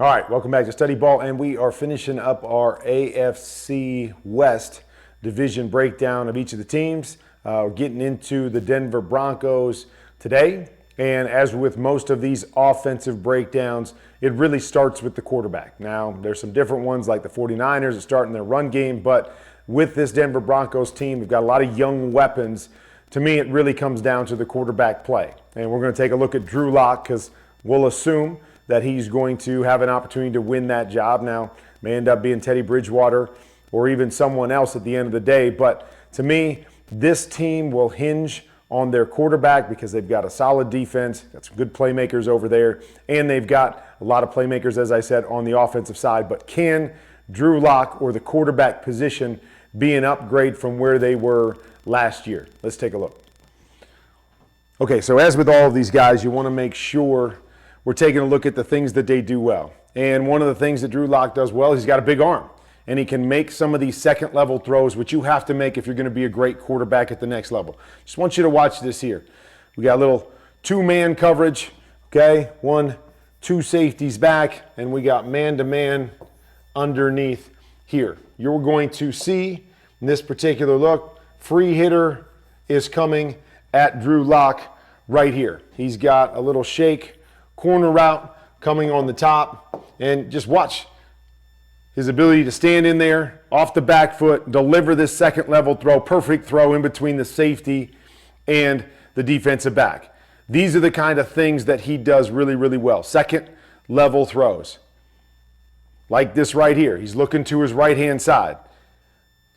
All right, welcome back to Studyball, and we are finishing up our AFC West division breakdown of each of the teams. We're getting into the Denver Broncos today, and as with most of these offensive breakdowns, it really starts with the quarterback. Now, there's some different ones like the 49ers that start in their run game, but with this Denver Broncos team, we've got a lot of young weapons. To me, it really comes down to the quarterback play, and we're going to take a look at Drew Lock because we'll assume that he's going to have an opportunity to win that job. Now, may end up being Teddy Bridgewater or even someone else at the end of the day. But to me, this team will hinge on their quarterback because they've got a solid defense, got some good playmakers over there, and they've got a lot of playmakers, as I said, on the offensive side. But can Drew Lock or the quarterback position be an upgrade from where they were last year? Let's take a look. Okay, so as with all of these guys, you want to make sure we're taking a look at the things that they do well. And one of the things that Drew Lock does well, he's got a big arm. And he can make some of these second-level throws, which you have to make if you're going to be a great quarterback at the next level. Just want you to watch this here. We got a little two-man coverage, okay? 1, 2 safeties back, and we got man-to-man underneath here. You're going to see in this particular look, free hitter is coming at Drew Lock right here. He's got a little shake, corner route coming on the top, and just watch his ability to stand in there off the back foot, deliver this second level throw, perfect throw in between the safety and the defensive back. These are the kind of things that he does really, really well. Second level throws. Like this right here. He's looking to his right-hand side.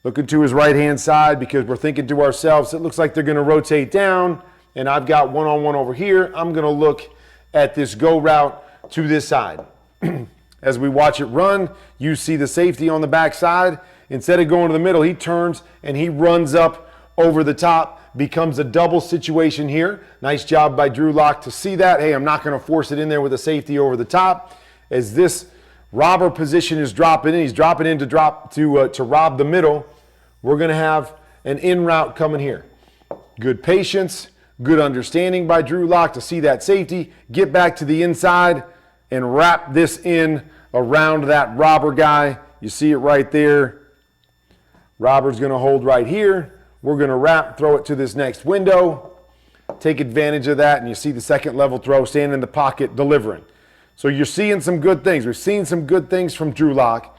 Looking to his right-hand side because we're thinking to ourselves, it looks like they're going to rotate down, and I've got one-on-one over here. I'm going to look at this go route to this side. As we watch it run, you see the safety on the backside. Instead of going to the middle, he turns and he runs up over the top, becomes a double situation here. Nice job by Drew Lock to see that. Hey, I'm not going to force it in there with a safety over the top. As this robber position is dropping in, he's dropping in to rob the middle. We're going to have an in route coming here. Good patience. Good understanding by Drew Lock to see that safety, get back to the inside, and wrap this in around that robber guy. You see it right there. Robber's going to hold right here. We're going to wrap, throw it to this next window, take advantage of that, and you see the second level throw, stand in the pocket, delivering. So you're seeing some good things. We're seeing some good things from Drew Lock.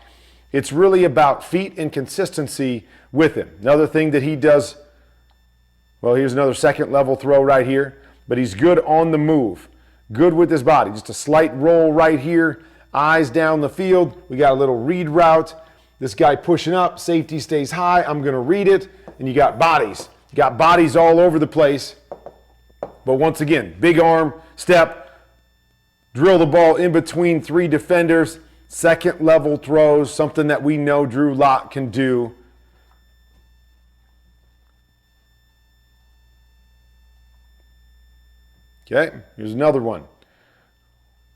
It's really about feet and consistency with him. Another thing that he does, well, here's another second level throw right here, but he's good on the move. Good with his body. Just a slight roll right here, eyes down the field. We got a little read route. This guy pushing up, safety stays high. I'm going to read it, and you got bodies. You got bodies all over the place. But once again, big arm, step, drill the ball in between 3 defenders, second level throws, something that we know Drew Lock can do. Okay, here's another one.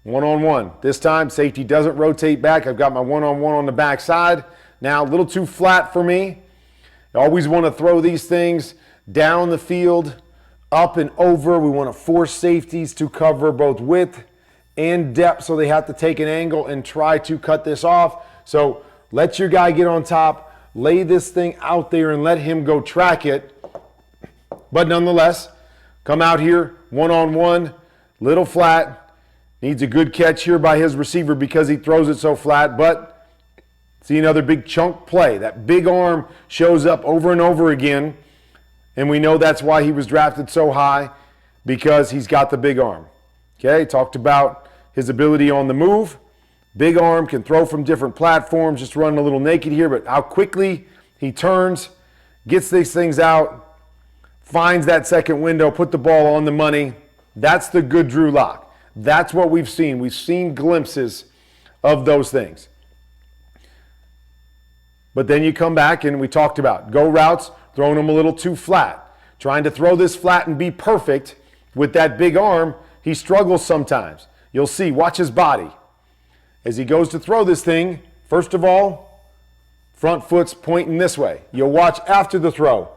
One-on-one. This time, safety doesn't rotate back. I've got my one-on-one on the backside. Now, a little too flat for me. I always want to throw these things down the field, up and over. We want to force safeties to cover both width and depth, so they have to take an angle and try to cut this off. So let your guy get on top, lay this thing out there, and let him go track it. But nonetheless, come out here, one-on-one, little flat. Needs a good catch here by his receiver because he throws it so flat. But see another big chunk play. That big arm shows up over and over again. And we know that's why he was drafted so high, because he's got the big arm. Okay, talked about his ability on the move. Big arm, can throw from different platforms, just running a little naked here. But how quickly he turns, gets these things out, finds that second window, put the ball on the money. That's the good Drew Lock. That's what we've seen. We've seen glimpses of those things. But then you come back and we talked about go routes, throwing them a little too flat. Trying to throw this flat and be perfect with that big arm, he struggles sometimes. You'll see, watch his body. As he goes to throw this thing, first of all, front foot's pointing this way. You'll watch after the throw.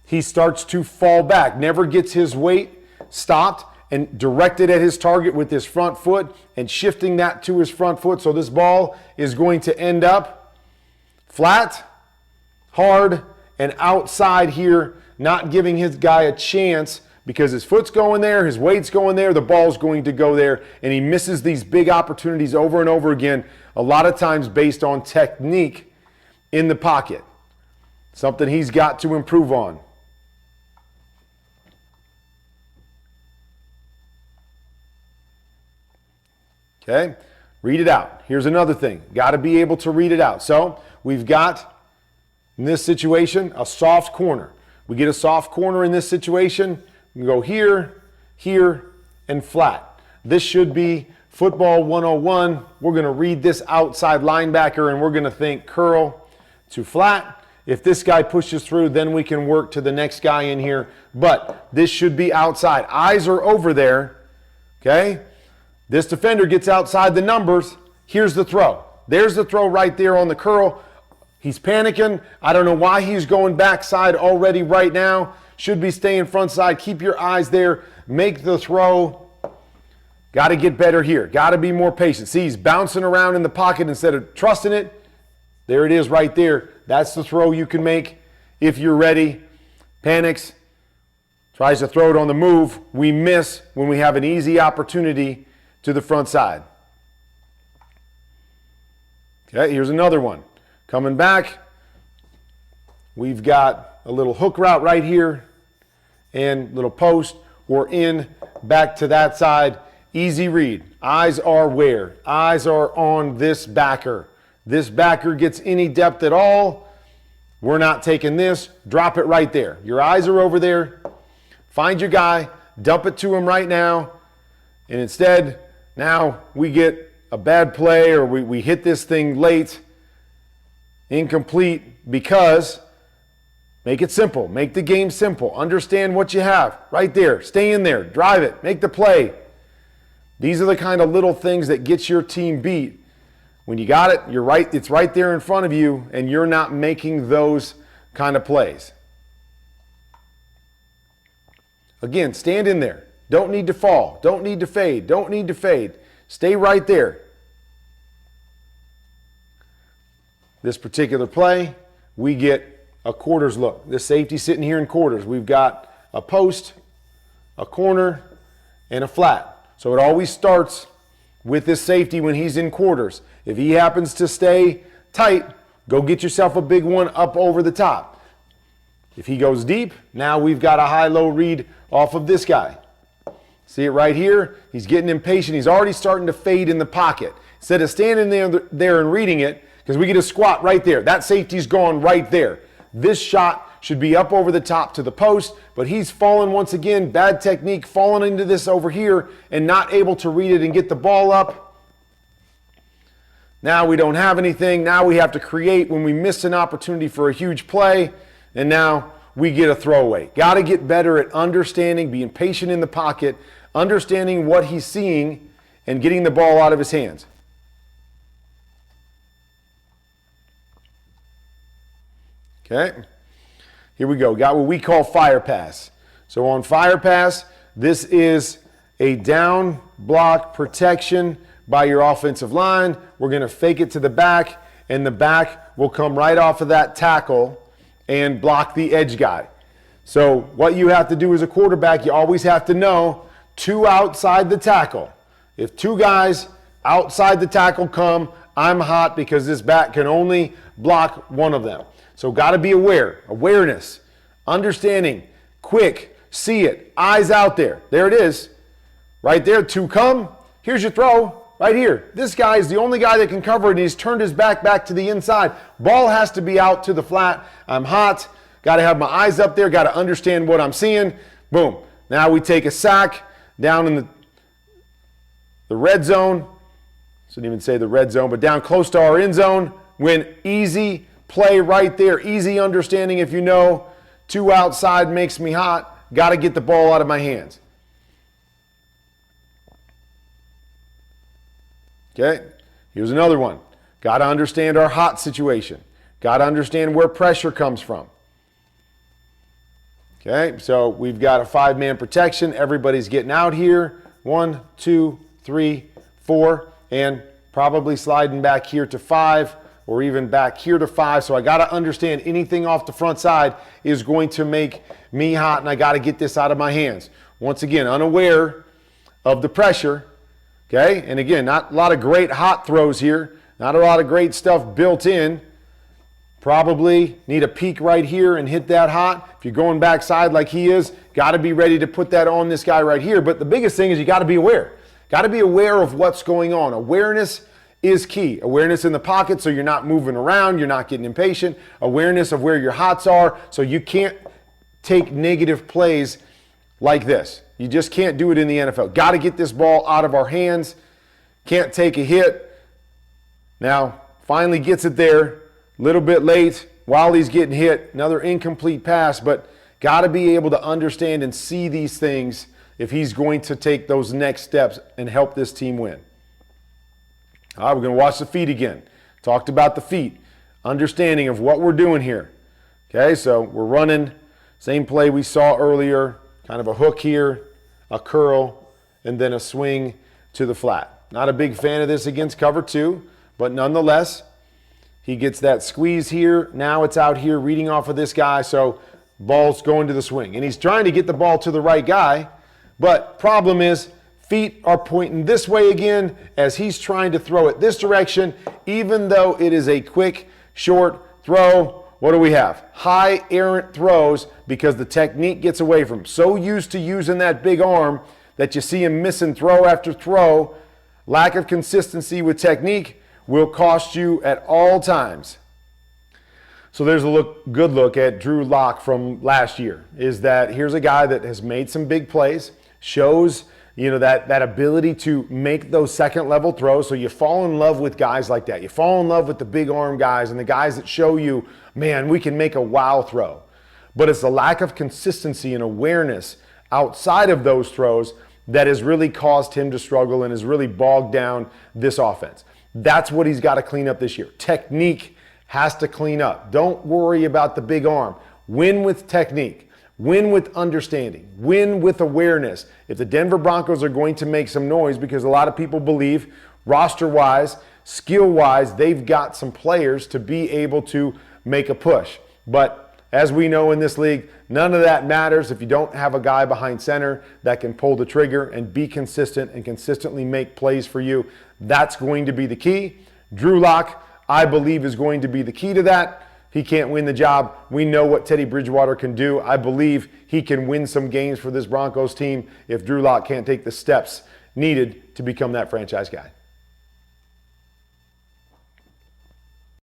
He starts to fall back, never gets his weight stopped, and direct it at his target with his front foot and shifting that to his front foot. So this ball is going to end up flat, hard, and outside here, not giving his guy a chance because his foot's going there, his weight's going there, the ball's going to go there, and he misses these big opportunities over and over again, a lot of times based on technique in the pocket. Something he's got to improve on. Okay, read it out. Here's another thing. Got to be able to read it out. So we've got, in this situation, a soft corner. We get a soft corner in this situation. We go here, here, and flat. This should be football 101. We're going to read this outside linebacker, and we're going to think curl to flat. If this guy pushes through, then we can work to the next guy in here. But this should be outside. Eyes are over there, okay? This defender gets outside the numbers. Here's the throw. There's the throw right there on the curl. He's panicking. I don't know why he's going backside already right now. Should be staying front side. Keep your eyes there. Make the throw. Got to get better here. Got to be more patient. See, he's bouncing around in the pocket instead of trusting it. There it is right there. That's the throw you can make if you're ready. Panics. Tries to throw it on the move. We miss when we have an easy opportunity to the front side. Okay, here's another one. Coming back, we've got a little hook route right here and little post. We're in, back to that side. Easy read. Eyes are where? Eyes are on this backer. This backer gets any depth at all. We're not taking this. Drop it right there. Your eyes are over there. Find your guy. Dump it to him right now. And instead, now we get a bad play or we hit this thing late, incomplete, because make it simple. Make the game simple. Understand what you have right there. Stay in there. Drive it. Make the play. These are the kind of little things that get your team beat. When you got it, you're right. It's right there in front of you, and you're not making those kind of plays. Again, stand in there. Don't need to fall. Don't need to fade. Don't need to fade. Stay right there. This particular play, we get a quarters look. This safety sitting here in quarters. We've got a post, a corner, and a flat. So it always starts with this safety when he's in quarters. If he happens to stay tight, go get yourself a big one up over the top. If he goes deep, now we've got a high-low read off of this guy. See it right here? He's getting impatient. He's already starting to fade in the pocket. Instead of standing there and reading it, because we get a squat right there. That safety's gone right there. This shot should be up over the top to the post, but he's fallen once again. Bad technique, falling into this over here and not able to read it and get the ball up. Now we don't have anything. Now we have to create when we miss an opportunity for a huge play, and now we get a throwaway. Got to get better at understanding, being patient in the pocket, understanding what he's seeing, and getting the ball out of his hands. Okay, here we go. Got what we call fire pass. So on fire pass, this is a down block protection by your offensive line. We're going to fake it to the back, and the back will come right off of that tackle and block the edge guy. So what you have to do as a quarterback, you always have to know two outside the tackle. If two guys outside the tackle come, I'm hot because this back can only block one of them. So got to be aware, awareness, understanding, quick, see it, eyes out there. There it is. Right there, two come. Here's your throw. Right here. This guy is the only guy that can cover it, and he's turned his back to the inside. Ball has to be out to the flat. I'm hot. Got to have my eyes up there. Got to understand what I'm seeing. Boom. Now we take a sack down in the red zone. Shouldn't even say the red zone, but down close to our end zone. Win easy play right there. Easy understanding if you know two outside makes me hot. Got to get the ball out of my hands. Okay, here's another one. Got to understand our hot situation. Got to understand where pressure comes from. Okay, so we've got a 5-man protection. Everybody's getting out here. 1, 2, 3, 4, and probably sliding back here to 5 or even back here to 5. So I got to understand anything off the front side is going to make me hot, and I got to get this out of my hands. Once again, unaware of the pressure. Okay, and again, not a lot of great hot throws here. Not a lot of great stuff built in. Probably need a peek right here and hit that hot. If you're going backside like he is, got to be ready to put that on this guy right here. But the biggest thing is you got to be aware. Got to be aware of what's going on. Awareness is key. Awareness in the pocket so you're not moving around, you're not getting impatient. Awareness of where your hots are so you can't take negative plays like this. You just can't do it in the NFL. Got to get this ball out of our hands. Can't take a hit. Now, finally gets it there. Little bit late while he's getting hit. Another incomplete pass, but got to be able to understand and see these things if he's going to take those next steps and help this team win. All right, we're going to watch the feet again. Talked about the feet. Understanding of what we're doing here. Okay, so we're running. Same play we saw earlier. Kind of a hook here, a curl, and then a swing to the flat. Not a big fan of this against cover 2, but nonetheless, he gets that squeeze here. Now it's out here reading off of this guy, so ball's going to the swing. And he's trying to get the ball to the right guy, but problem is feet are pointing this way again as he's trying to throw it this direction, even though it is a quick, short throw. What do we have? High errant throws because the technique gets away from him. So used to using that big arm that you see him missing throw after throw. Lack of consistency with technique will cost you at all times. So there's a good look at Drew Lock from last year. Is that here's a guy that has made some big plays, shows that ability to make those second level throws. So you fall in love with guys like that. You fall in love with the big arm guys and the guys that show you, man, we can make a wow throw. But it's the lack of consistency and awareness outside of those throws that has really caused him to struggle and has really bogged down this offense. That's what he's got to clean up this year. Technique has to clean up. Don't worry about the big arm. Win with technique. Win with understanding. Win with awareness. If the Denver Broncos are going to make some noise, because a lot of people believe roster-wise, skill-wise, they've got some players to be able to make a push. But as we know in this league, none of that matters if you don't have a guy behind center that can pull the trigger and be consistent and consistently make plays for you. That's going to be the key. Drew Lock, I believe, is going to be the key to that. He can't win the job. We know what Teddy Bridgewater can do. I believe he can win some games for this Broncos team if Drew Lock can't take the steps needed to become that franchise guy.